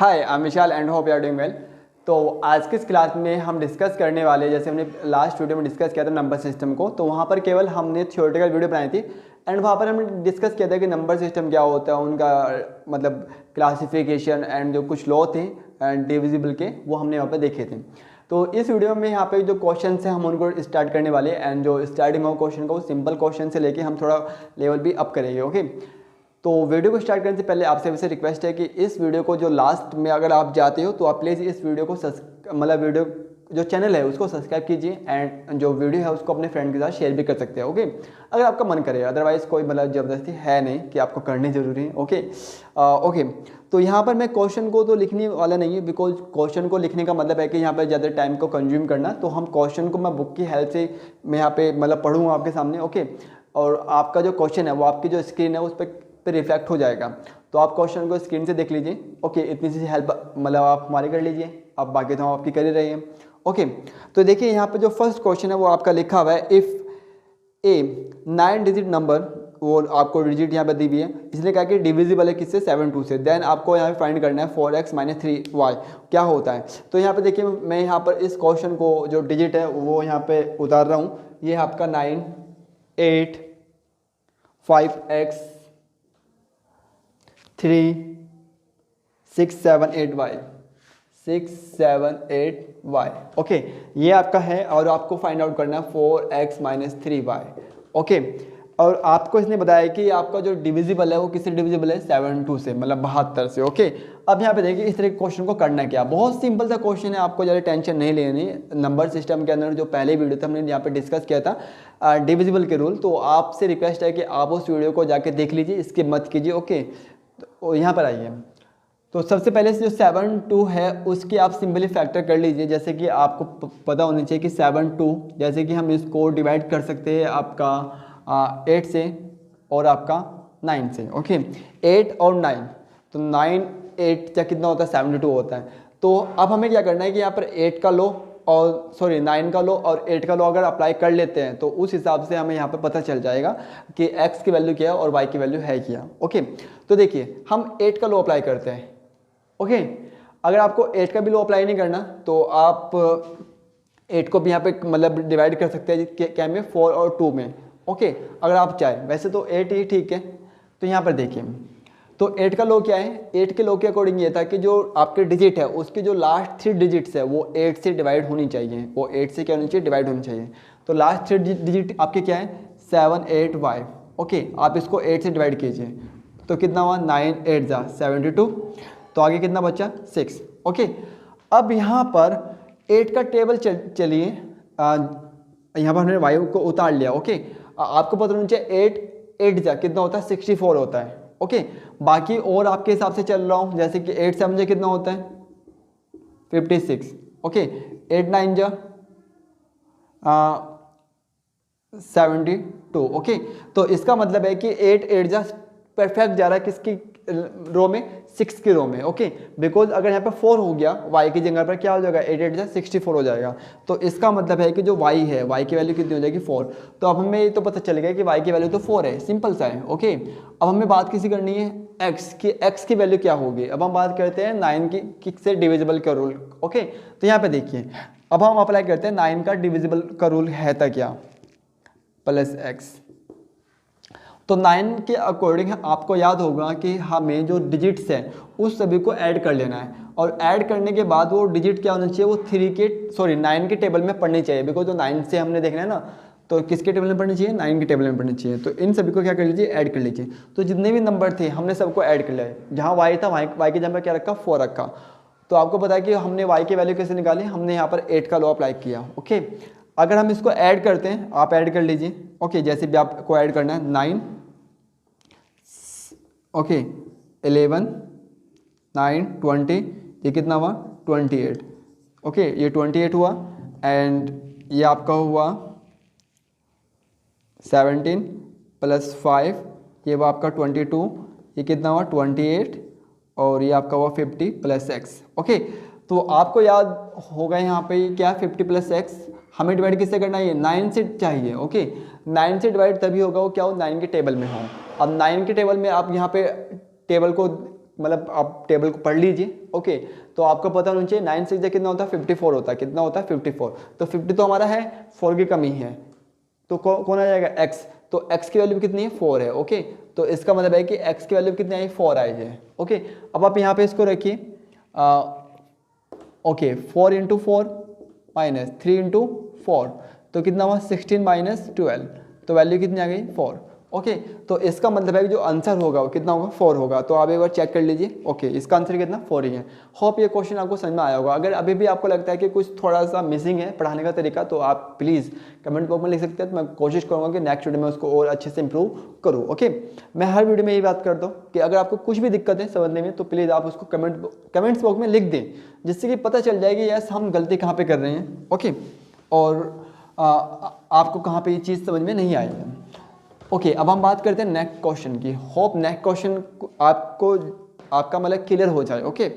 Hi I am Vishal and hope you are doing well. तो आज की इस क्लास में हम डिस्कस करने वाले, जैसे हमने लास्ट वीडियो में डिस्कस किया था नंबर सिस्टम को, तो वहाँ पर केवल हमने थियोरेटिकल वीडियो बनाई थी एंड वहाँ पर हमने डिस्कस किया था कि नंबर सिस्टम क्या होता है, उनका मतलब क्लासिफिकेशन एंड जो कुछ लॉ थे डिविजिबल के, वो हमने वहाँ पर देखे थे। तो इस वीडियो में यहाँ पे जो क्वेश्चन हैं हम उनको स्टार्ट करने वाले हैं एंड जो स्टार्टिंग में क्वेश्चन को सिंपल क्वेश्चन से लेके हम थोड़ा लेवल भी अप करेंगे। ओके, तो वीडियो को स्टार्ट करने से पहले आपसे वैसे रिक्वेस्ट है कि इस वीडियो को जो लास्ट में अगर आप जाते हो तो आप प्लीज़ इस वीडियो को मतलब वीडियो जो चैनल है उसको सब्सक्राइब कीजिए एंड जो वीडियो है उसको अपने फ्रेंड के साथ शेयर भी कर सकते हैं। ओके, अगर आपका मन करे, अदरवाइज़ कोई मतलब ज़बरदस्ती है नहीं कि आपको करनी ज़रूरी है। ओके, तो यहाँ पर मैं क्वेश्चन को तो लिखने वाला नहीं है, बिकॉज क्वेश्चन को लिखने का मतलब है कि यहाँ पर ज़्यादा टाइम को कंज्यूम करना, तो हम क्वेश्चन को मैं बुक की हेल्प से मैं यहाँ पे मतलब पढ़ूँगा आपके सामने। ओके, और आपका जो क्वेश्चन है वो आपकी जो स्क्रीन है उस पर रिफ्लेक्ट हो जाएगा, तो आप क्वेश्चन को स्क्रीन से देख लीजिए। ओके, इतनी सी हेल्प मतलब आप हमारी कर लीजिए, अब बाकी तो हम आपकी कर ही रहे हैं। ओके, तो देखिए यहाँ पे जो फर्स्ट क्वेश्चन है वो आपका लिखा हुआ है, इफ़ ए 9 डिजिट नंबर, वो आपको डिजिट यहाँ पे दी हुई है, इसलिए कहा कि डिविजिबल है किससे, 7 से, देन आपको यहाँ पे फाइंड करना है 4x - 3y क्या होता है। तो यहाँ पे देखिए मैं यहाँ पर इस क्वेश्चन को जो डिजिट है वो यहाँ पे उतार रहा हूँ, ये आपका 9 8 5x 3 6 7 8y 6 7 8y। ओके, ये आपका है और आपको फाइंड आउट करना है 4x - 3y। ओके, और आपको इसने बताया कि आपका जो डिविजिबल है वो किससे डिविजिबल है, 72 से, मतलब 72 से। ओके, अब यहाँ पे देखिए इस तरह के क्वेश्चन को करना क्या, बहुत सिंपल सा क्वेश्चन है, आपको ज़्यादा टेंशन नहीं लेनी। नंबर सिस्टम के अंदर जो पहले वीडियो था हमने यहाँ पे डिस्कस किया था डिविजिबल के रूल, तो आपसे रिक्वेस्ट है कि आप उस वीडियो को जाके देख लीजिए, इसके मत कीजिए। ओके, तो यहाँ पर आइए, तो सबसे पहले से जो 72 है उसकी आप सिंपली फैक्टर कर लीजिए। जैसे कि आपको पता होना चाहिए कि 72, जैसे कि हम इसको डिवाइड कर सकते हैं आपका 8 से और आपका 9 से। ओके, 8 और 9, तो 9 8 या कितना होता है, 72 होता है। तो अब हमें क्या करना है कि यहाँ पर 8 का लो और 9 का लो और 8 का लो अगर अप्लाई कर लेते हैं तो उस हिसाब से हमें यहाँ पर पता चल जाएगा कि x की वैल्यू क्या है और y की वैल्यू है क्या। ओके, तो देखिए हम 8 का लो अप्लाई करते हैं। ओके, अगर आपको 8 का भी लो अप्लाई नहीं करना तो आप 8 को भी यहाँ पे मतलब डिवाइड कर सकते हैं क्या में, 4 और 2 में। ओके, अगर आप चाहें, वैसे तो 8 ही ठीक है। तो यहाँ पर देखिए, तो 8 का लो क्या है, 8 के लो के अकॉर्डिंग ये था कि जो आपके डिजिट है उसकी जो लास्ट 3 डिजिट्स है वो 8 से डिवाइड होनी चाहिए, वो 8 से क्या होनी चाहिए, डिवाइड होनी चाहिए। तो लास्ट 3 डिजिट आपके क्या है, 7 8y। ओके, आप इसको 8 से डिवाइड कीजिए तो कितना हुआ, 9 8 जा 72, तो आगे कितना बचा, 6। ओके, अब यहाँ पर 8 का टेबल चलिए, यहाँ पर हमने वायु को उतार लिया। ओके, आपको पता होना चाहिए 8 8 जा कितना होता है, 64 होता है। ओके, बाकी और आपके हिसाब से चल रहा हूँ, जैसे कि 8 7 जा कितना होता है, 56। ओके, 8 9 जा 72। ओके, तो इसका मतलब है कि 8 8 जा परफेक्ट जा रहा है किसकी रो में, 6 की रो में। ओके, बिकॉज अगर यहाँ पे 4 हो गया y की जगह पर क्या हो जाएगा, 8 8 जा 64 हो जाएगा। तो इसका मतलब है कि जो y है, y की वैल्यू कितनी हो जाएगी, 4। तो अब हमें ये तो पता चल गया कि y की वैल्यू तो 4 है, सिंपल सा है। ओके, अब हमें बात किसी करनी है x की वैल्यू क्या होगी। अब हम बात करते हैं 9 की से डिविजिबल का रूल। ओके, तो यहाँ पे देखिए अब हम अप्लाई करते हैं 9 का डिविजिबल का रूल है था क्या, +x। तो 9 के अकॉर्डिंग आपको याद होगा कि हमें जो डिजिट्स हैं उस सभी को ऐड कर लेना है, और ऐड करने के बाद वो डिजिट क्या होना चाहिए, वो 9 के टेबल में पढ़नी चाहिए। बिकॉज जो 9 से हमने देखना है ना, तो किसके टेबल में पढ़नी चाहिए, 9 के टेबल में पढ़नी चाहिए। तो इन सभी को क्या कर लीजिए, ऐड कर लीजिए। तो जितने भी नंबर थे हमने सबको ऐड कर लिया, जहाँ y था y की जगह पर क्या रखा, 4 रखा। तो आपको पता है कि हमने y की वैल्यू कैसे निकाली, हमने यहाँ पर 8 का लॉ अप्लाई किया। ओके, अगर हम इसको ऐड करते हैं, आप ऐड कर लीजिए। ओके, जैसे भी आपको ऐड करना है, 9 ओके 11 9 20, ये कितना हुआ, 28। ओके, ये 28 हुआ एंड ये आपका हुआ 17 + 5, ये हुआ आपका 22, ये कितना हुआ 28, और ये आपका हुआ 50 + x। ओके, तो आपको याद होगा यहाँ पे क्या, 50 + x हमें डिवाइड किससे करना है, 9 से चाहिए। ओके, 9 से डिवाइड तभी होगा वो क्या हो, 9 के टेबल में हो। अब 9 के टेबल में आप यहाँ पे टेबल को मतलब आप टेबल को पढ़ लीजिए। ओके, तो आपको पता होना चाहिए 9 6 कितना होता है 54 होता है। कितना होता है 54। तो 50 तो हमारा है, 4 की कमी है, तो कौन आ जाएगा x। तो x की वैल्यू कितनी है 4 है। ओके, तो इसका मतलब है कि x की वैल्यू कितनी आई 4 आई है। ओके, अब आप यहाँ पे इसको रखिए। ओके, 4 इंटू 4 माइनस 3 इंटू 4, तो कितना हुआ 16 माइनस 12, तो वैल्यू कितनी आ गई 4। ओके, तो इसका मतलब है कि जो आंसर होगा वो कितना होगा 4 होगा। तो आप एक बार चेक कर लीजिए। ओके, इसका आंसर कितना 4 ही है। होप ये क्वेश्चन आपको समझ में आया होगा। अगर अभी भी आपको लगता है कि कुछ थोड़ा सा मिसिंग है पढ़ाने का तरीका, तो आप प्लीज़ कमेंट बॉक्स में लिख सकते हैं। तो मैं कोशिश करूँगा कि नेक्स्ट वीडियो में उसको और अच्छे से इंप्रूव करूँ। ओके, मैं हर वीडियो में यही बात करता हूँ कि अगर आपको कुछ भी दिक्कत है समझने में, तो प्लीज़ आप उसको कमेंट्स बॉक्स में लिख दें, जिससे कि पता चल जाएगी यस हम गलती कहाँ पर कर रहे हैं। ओके, और आपको कहाँ पर ये चीज़ समझ में नहीं आई है। ओके, अब हम बात करते हैं नेक्स्ट क्वेश्चन की। होप नेक्स्ट क्वेश्चन आपको आपका मतलब क्लियर हो जाए। ओके,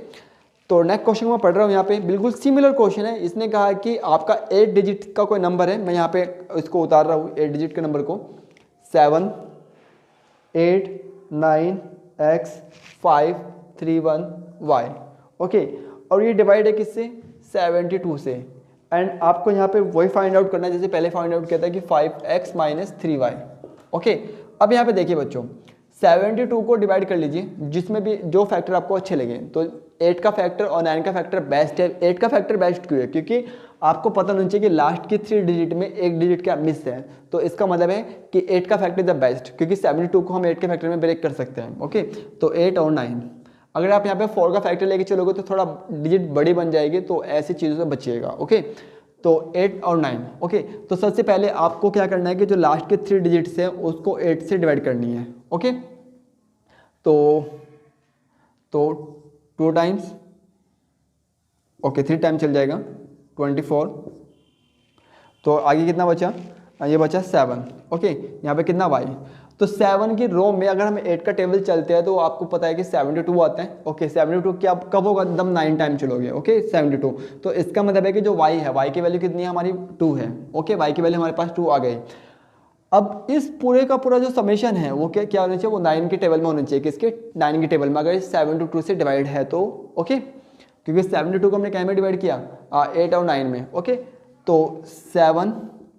तो नेक्स्ट क्वेश्चन मैं पढ़ रहा हूँ यहाँ पे, बिल्कुल सिमिलर क्वेश्चन है। इसने कहा कि आपका 8 डिजिट का कोई नंबर है, मैं यहाँ पे इसको उतार रहा हूँ 8 डिजिट के नंबर को, 7 8 9 x 5 3 1 y। ओके, और ये डिवाइड है किससे 72 से। एंड आपको यहाँ पे वही फाइंड आउट करना है जैसे पहले फाइंड आउट किया था कि 5x माइनस 3y। ओके, अब यहाँ पे देखिए बच्चों, 72 को डिवाइड कर लीजिए जिसमें भी जो फैक्टर आपको अच्छे लगे। तो 8 का फैक्टर और 9 का फैक्टर बेस्ट है। 8 का फैक्टर बेस्ट क्यों है? क्योंकि आपको पता होना चाहिए कि लास्ट की 3 डिजिट में एक डिजिट क्या मिस है। तो इसका मतलब है कि 8 का फैक्टर द बेस्ट, क्योंकि 72 को हम 8 के फैक्टर में ब्रेक कर सकते हैं। ओके, तो 8 और 9। अगर आप यहाँ पे 4 का फैक्टर लेके चलोगे तो थोड़ा डिजिट बड़ी बन जाएगी, तो ऐसी चीज़ों से बचिएगा। ओके, तो 8 और 9। ओके, तो सबसे पहले आपको क्या करना है कि जो लास्ट के 3 डिजिट्स हैं उसको 8 से डिवाइड करनी है। ओके, तो 2 टाइम्स, ओके 3 टाइम चल जाएगा 24। तो आगे कितना बचा? ये बचा 7। ओके, यहाँ पे कितना y, तो 7 की रो में अगर हम 8 का टेबल चलते हैं तो आपको पता है कि 72 आता है। ओके, 72 क्या कब होगा? एकदम 9 टाइम चलोगे। ओके, 72। तो इसका मतलब है कि जो y है, y की वैल्यू कितनी है हमारी 2 है। ओके, y की वैल्यू हमारे पास 2 आ गई। अब इस पूरे का पूरा जो समेशन है वो क्या होना चाहिए? वो 9 के टेबल में होना चाहिए। किसके? 9 के टेबल में। अगर 72 से डिवाइड है तो ओके, क्योंकि 72 को हमने क्या में डिवाइड किया? 8 और 9 में। ओके, तो 7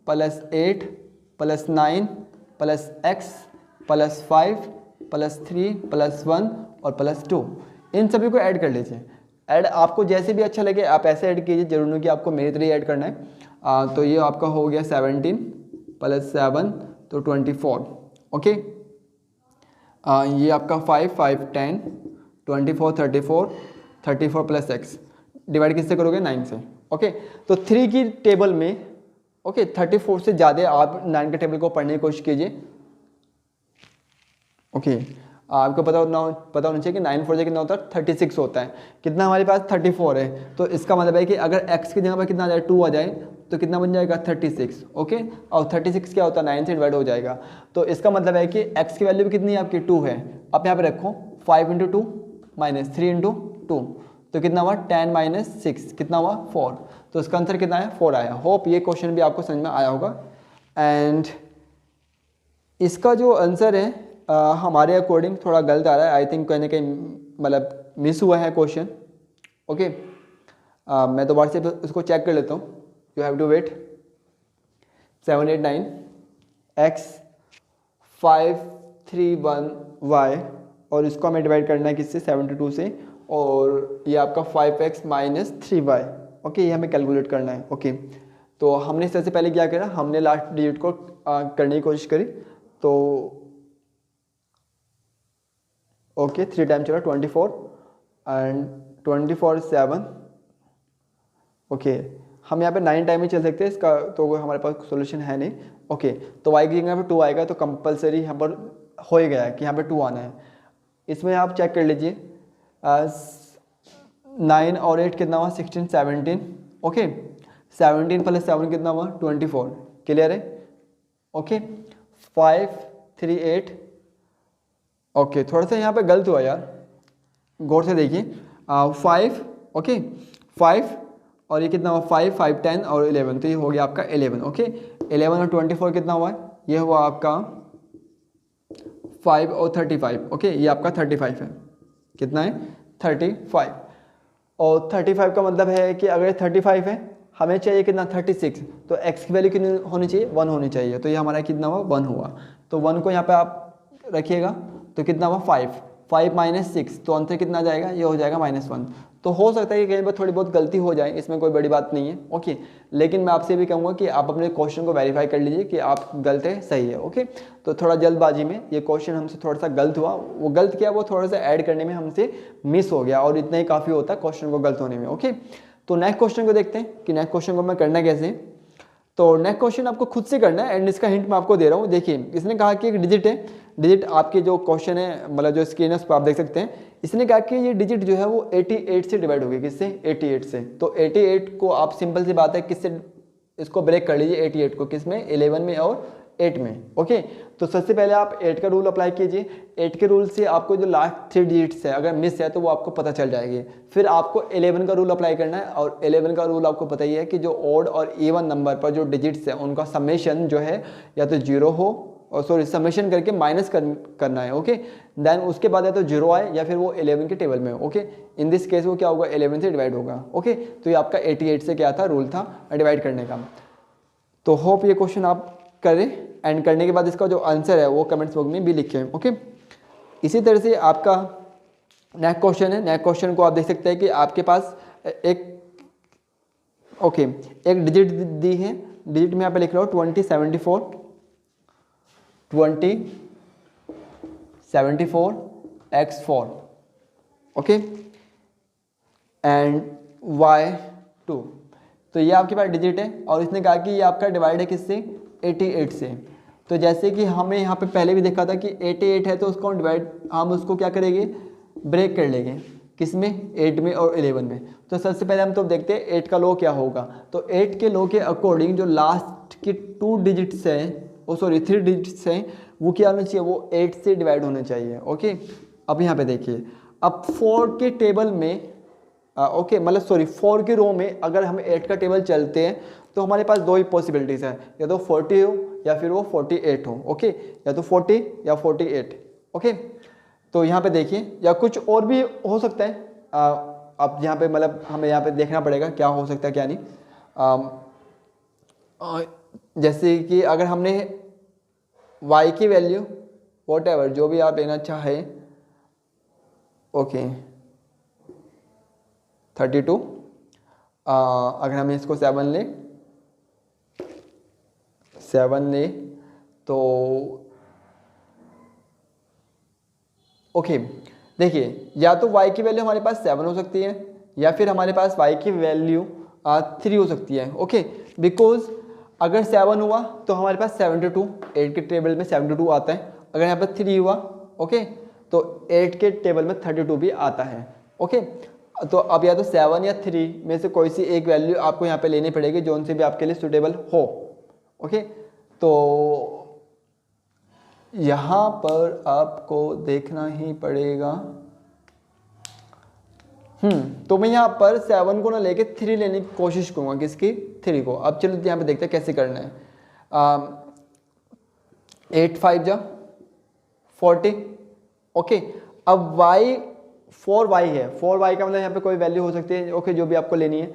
plus 8 plus 9 plus x plus 5 plus 3 plus 1 और प्लस 2, इन सभी को ऐड कर लीजिए। ऐड आपको जैसे भी अच्छा लगे आप ऐसे ऐड कीजिए, जरूर नहीं कि आपको मेरी तरह ऐड करना है। तो ये आपका हो गया 17 प्लस 7 तो 24। ओके, ये आपका 5 5 10 24 34 प्लस x डिवाइड किससे करोगे? 9 से। ओके, तो 3 की टेबल में ओके 34 से ज़्यादा आप 9 के टेबल को पढ़ने की कोशिश कीजिए। ओके, आपको पता होना चाहिए कि 9 4 कितना होता है? 36 होता है। कितना हमारे पास? 34 है। तो इसका मतलब है कि अगर x की जगह पर कितना आ जाए? 2 आ जाए तो कितना बन जाएगा? 36। ओके, और 36 क्या होता है? 9 से डिवाइड हो जाएगा। तो इसका मतलब है कि x की वैल्यू भी कितनी है आपकी? 2 है। अब यहाँ पे रखो 5 इंटू 2 माइनस 3 इंटू 2, तो कितना हुआ? 10 माइनस 6 कितना हुआ? 4। तो इसका आंसर कितना है? 4 आया। होप ये क्वेश्चन भी आपको समझ में आया होगा। एंड इसका जो आंसर है हमारे अकॉर्डिंग थोड़ा गलत आ रहा है। आई थिंक कहीं ना कहीं मतलब मिस हुआ है क्वेश्चन। ओके, मैं दोबारा से इसको चेक कर लेता हूँ। You have to wait. 7 8 9 x 5 3 1 y, और इसको हमें डिवाइड करना है किससे? 72 से। और ये आपका 5x माइनस 3y। ओके, ये हमें कैलकुलेट करना है। ओके, तो हमने सबसे पहले क्या करा? हमने लास्ट डिजिट को करने की कोशिश करी। तो ओके 3 टाइम चला 24 एंड 24 7। ओके, हम यहाँ पे 9 टाइम ही चल सकते हैं इसका, तो हमारे पास सोल्यूशन है नहीं। ओके, तो y की जगह पे 2 आएगा, तो कंपलसरी यहाँ पर हो ही गया है कि यहाँ पे 2 आना है। इसमें आप चेक कर लीजिए 9 और 8 कितना हुआ? 16 17। ओके, 17 प्लस 7 कितना हुआ? 24। क्लियर है? ओके, 5 3 8। ओके, थोड़ा सा यहाँ पे गलत हुआ यार, गौर से देखिए। 5 ओके 5 और ये कितना हुआ? 5 5 10 और 11, तो ये हो गया आपका 11। ओके, 11 और 24 कितना हुआ है? ये हुआ आपका 5 और 35। ओके, ये आपका 35 है। कितना है 35। और 35 का मतलब है कि अगर 35 है हमें चाहिए कितना 36, तो x की वैल्यू कितनी होनी चाहिए 1 होनी चाहिए। तो ये हमारा कितना हुआ 1 हुआ। तो 1 को यहाँ पे आप रखिएगा तो कितना हुआ 5 माइनस 6, तो आंसर कितना आ जाएगा, ये हो जाएगा -1। तो हो सकता है कि कहीं पर थोड़ी बहुत गलती हो जाए, इसमें कोई बड़ी बात नहीं है। ओके, लेकिन मैं आपसे भी कहूँगा कि आप अपने क्वेश्चन को वेरीफाई कर लीजिए कि आप गलत है सही है। ओके, तो थोड़ा जल्दबाजी में ये क्वेश्चन हमसे थोड़ा सा गलत हुआ, वो गलत किया वो थोड़ा सा ऐड करने में हमसे मिस हो गया, और इतना ही काफ़ी होता है क्वेश्चन को गलत होने में। ओके, तो नेक्स्ट क्वेश्चन को देखते हैं कि नेक्स्ट क्वेश्चन को मैं करना कैसे। तो नेक्स्ट क्वेश्चन आपको खुद से करना है, एंड इसका हिंट मैं आपको दे रहा हूँ। देखिए, इसने कहा कि एक डिजिट है, डिजिट आपके जो क्वेश्चन है मतलब जो स्क्रीन है उस पर आप देख सकते हैं। इसने कहा कि ये डिजिट जो है वो 88 से डिवाइड होगी, किससे 88 से। तो 88 को आप सिंपल सी बात है किससे इसको ब्रेक कर लीजिए, 88 को किस में 11 में और 8 में। ओके, तो सबसे पहले आप 8 का रूल अप्लाई कीजिए। 8 के रूल से आपको जो लास्ट 3 डिजिट्स है अगर मिस है तो वो आपको पता चल जाएगी। फिर आपको 11 का रूल अप्लाई करना है, और 11 का रूल आपको पता ही है कि जो ऑड और इवन नंबर पर जो डिजिट्स है उनका समेशन जो है या तो 0 हो, और सॉरी समेशन करके माइनस करना है। ओके, देन उसके बाद या तो 0 आए या फिर वो 11 के टेबल में। ओके, इन दिस केस वो क्या होगा 11 से डिवाइड होगा। ओके, तो ये आपका 88 से क्या था रूल था डिवाइड करने का। तो होप ये क्वेश्चन आप करें, एंड करने के बाद इसका जो आंसर है वो कमेंट्स बॉक्स में भी लिखें। ओके, इसी तरह से आपका नेक्स्ट क्वेश्चन है। नेक्स्ट क्वेश्चन को आप देख सकते हैं कि आपके पास एक एक डिजिट दी है। डिजिट में यहाँ पे लिख रहा हूँ 2074 x4 ओके एंड y2। तो ये आपके पास डिजिट है, और इसने कहा कि ये आपका डिवाइड है किससे 88 से। तो जैसे कि हमें यहाँ पे पहले भी देखा था कि 88 है तो उसको डिवाइड हम उसको क्या करेंगे ब्रेक कर लेंगे, किस में 8 में और 11 में। तो सबसे पहले हम तो देखते हैं 8 का लो क्या होगा। तो 8 के लो के अकॉर्डिंग जो लास्ट के 2 डिजिट्स हैं, ओ सॉरी 3 डिजिट्स हैं, वो क्या होना चाहिए, वो 8 से डिवाइड होने चाहिए। ओके, अब यहाँ पे देखिए, अब 4 के टेबल में ओके मतलब सॉरी 4 की रो में अगर हम 8 का टेबल चलते हैं तो हमारे पास दो ही पॉसिबिलिटीज़ है, या तो 40 हो या फिर वो 48 हो। ओके, या तो 40 या 48। ओके, तो यहाँ पे देखिए, या कुछ और भी हो सकता है। अब यहाँ पे मतलब हमें यहाँ पे देखना पड़ेगा क्या हो सकता है क्या नहीं। जैसे कि अगर हमने y की वैल्यू वॉट एवर जो भी आप लेना चाहे, ओके 32, अगर हम इसको 7 ले तो ओके देखिए, या तो y की वैल्यू हमारे पास 7 हो सकती है, या फिर हमारे पास y की वैल्यू 3 हो सकती है। ओके, बिकॉज अगर 7 हुआ तो हमारे पास 72, 8 के टेबल में 72 आता है। अगर यहाँ पर 3 हुआ ओके तो 8 के टेबल में 32 भी आता है। ओके, तो अब या तो 7 या 3 में से कोई सी एक वैल्यू आपको यहाँ पे लेनी पड़ेगी जो उनसे भी आपके लिए सूटेबल हो। ओके, तो यहाँ पर आपको देखना ही पड़ेगा। तो मैं यहाँ पर 7 को ना लेके 3 लेने की कोशिश करूँगा, किसकी 3 को। अब चलो यहाँ पे देखते हैं कैसे करना है। 8 5 जा 40। ओके, अब y 4y है, 4y का मतलब यहाँ पे कोई वैल्यू हो सकती है। ओके, जो भी आपको लेनी है।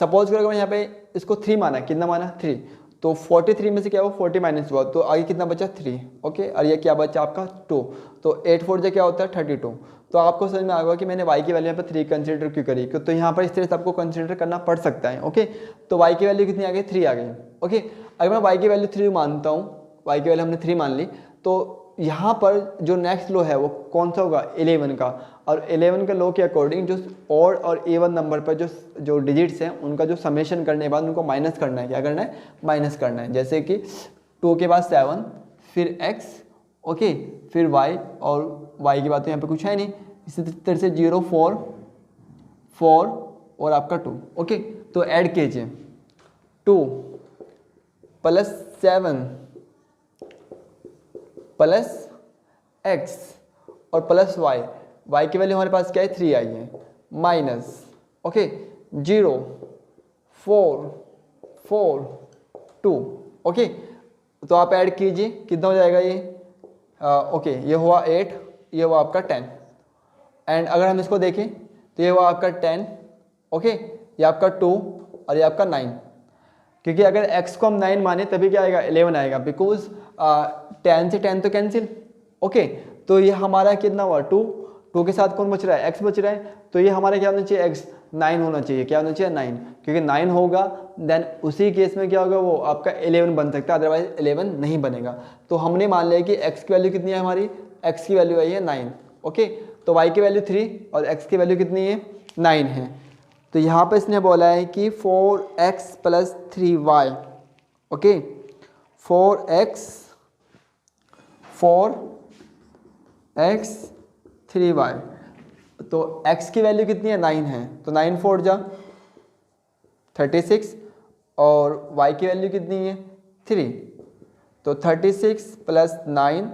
सपोज करो मैं यहाँ पे इसको 3 माना, कितना माना 3, तो 43 में से क्या हुआ 40 माइनस हुआ, तो आगे कितना बचा 3। ओके, और ये क्या बचा आपका 2, तो 8 4 जो क्या होता है 32। तो आपको समझ में आ गया कि मैंने y की वैल्यू यहाँ पर 3 कंसीडर क्यों करी, तो यहाँ पर इस तरह से आपको कंसीडर करना पड़ सकता है। ओके, तो y की वैल्यू कितनी आ गई 3 आ गई। ओके, अगर मैं y की वैल्यू 3 मानता हूँ, y की वैल्यू हमने 3 मान ली, तो यहाँ पर जो नेक्स्ट लो है वो कौन सा होगा 11 का, और 11 के लो के अकॉर्डिंग जो ऑड और इवन नंबर पर जो डिजिट्स हैं उनका जो समेशन करने के बाद उनको माइनस करना है। क्या करना है माइनस करना है। जैसे कि 2 के बाद 7 फिर x ओके फिर y, और y की बात तो यहाँ पे कुछ है नहीं। इसी तरह से 0 4 4 और आपका 2। ओके, तो ऐड कीजिए 2 प्लस 7 प्लस x और प्लस y, y की वैल्यू हमारे पास क्या है 3 आई है, माइनस ओके 0 4 4 2। ओके, तो आप ऐड कीजिए कितना हो जाएगा ये ओके ये हुआ 8, ये हुआ आपका 10। एंड अगर हम इसको देखें तो ये हुआ आपका 10, ओके, ये आपका 2 और ये आपका 9, क्योंकि अगर x को हम 9 माने तभी क्या आएगा 11 आएगा, बिकॉज 10 से 10 तो कैंसिल, ओके। तो ये हमारा कितना हुआ 2 के साथ कौन बच रहा है x बच रहा है, तो ये हमारा क्या होना चाहिए x 9 होना चाहिए, क्या होना चाहिए 9, क्योंकि 9 होगा देन उसी केस में क्या होगा वो आपका 11 बन सकता है, अदरवाइज 11 नहीं बनेगा। तो हमने मान लिया कि x की वैल्यू कितनी है, हमारी x की वैल्यू आई है 9, ओके। तो y की वैल्यू 3 और x की वैल्यू कितनी है 9 है। तो यहाँ पर इसने बोला है कि 4x + 3y, okay, 4x 3y। तो x की वैल्यू कितनी है 9 है, तो 9 4 जा 36, और y की वैल्यू कितनी है 3, तो 36 + 9,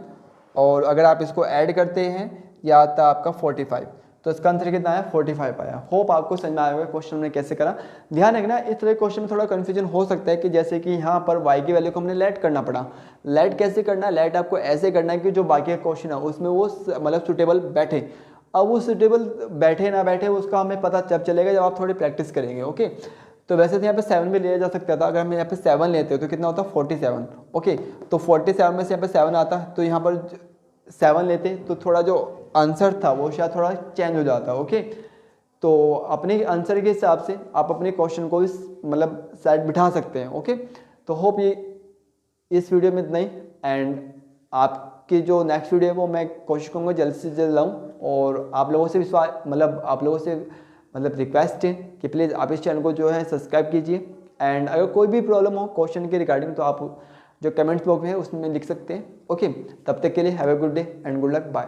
और अगर आप इसको ऐड करते हैं यह आता है आपका 45, तो इसका आंसर कितना है 45 आया। होप आपको समझ में आया होगा क्वेश्चन हमने कैसे करा। ध्यान रखना इस तरह क्वेश्चन में थोड़ा कन्फ्यूजन हो सकता है कि जैसे कि यहाँ पर y की वैल्यू को हमने लेट करना पड़ा। लेट कैसे करना है, लेट आपको ऐसे करना है कि जो बाकी का क्वेश्चन है उसमें वो मतलब सुटेबल बैठे। अब वो सुटेबल बैठे ना बैठे उसका हमें पता जब चलेगा जब आप थोड़ी प्रैक्टिस करेंगे, ओके। तो वैसे तो यहाँ पे 7 भी लिया जा सकता था, अगर हम यहाँ पे 7 लेते हो तो कितना होता 47, ओके। तो 47 में से यहाँ पे 7 आता, तो यहाँ पर 7 लेते तो थोड़ा जो आंसर था वो शायद थोड़ा चेंज हो जाता, ओके। तो अपने आंसर के हिसाब से आप अपने क्वेश्चन को इस मतलब साइड बिठा सकते हैं, ओके। तो होप ये इस वीडियो में इतना ही, एंड आपकी जो नेक्स्ट वीडियो है वो मैं कोशिश करूँगा जल्द से जल्द लाऊँ, और आप लोगों से विश्वास मतलब आप लोगों से मतलब रिक्वेस्ट है कि प्लीज़ आप इस चैनल को जो है सब्सक्राइब कीजिए। एंड अगर कोई भी प्रॉब्लम हो क्वेश्चन के रिगार्डिंग तो आप जो कमेंट्स बॉक्स में है उसमें लिख सकते हैं, ओके। तब तक के लिए have a good day and good luck, bye.